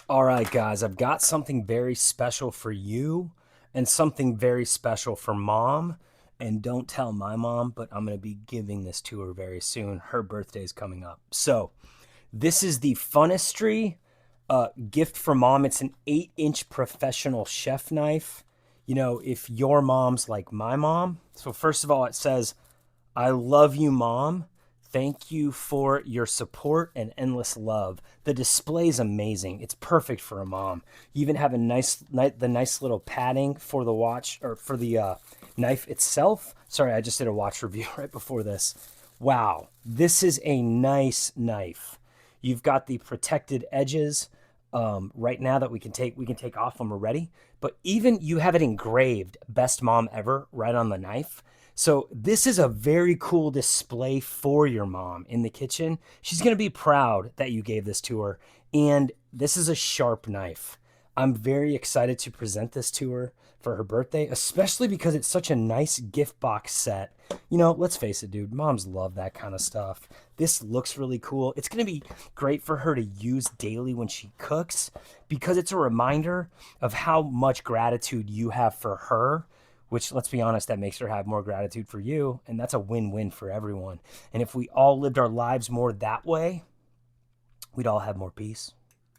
All right, guys, I've got something very special for you and something very special for mom. And don't tell my mom, but I'm going to be giving this to her very soon. Her birthday's coming up. So, this is the Funistree gift for mom. It's an 8-inch professional chef knife. You know, if your mom's like my mom. So, first of all, it says, I love you, Mom. Thank you for your support and endless love. The display is amazing. It's perfect for a mom. You even have the nice little padding for the watch or for the knife itself. Sorry, I just did a watch review right before this. Wow, this is a nice knife. You've got the protected edges right now that we can take off when we're ready. But even you have it engraved, best mom ever, right on the knife. So this is a very cool display for your mom in the kitchen. She's going to be proud that you gave this to her. And this is a sharp knife. I'm very excited to present this to her for her birthday, especially because it's such a nice gift box set. You know, let's face it, dude, moms love that kind of stuff. This looks really cool. It's going to be great for her to use daily when she cooks because it's a reminder of how much gratitude you have for her, which, let's be honest, that makes her have more gratitude for you. And that's a win-win for everyone. And if we all lived our lives more that way, we'd all have more peace.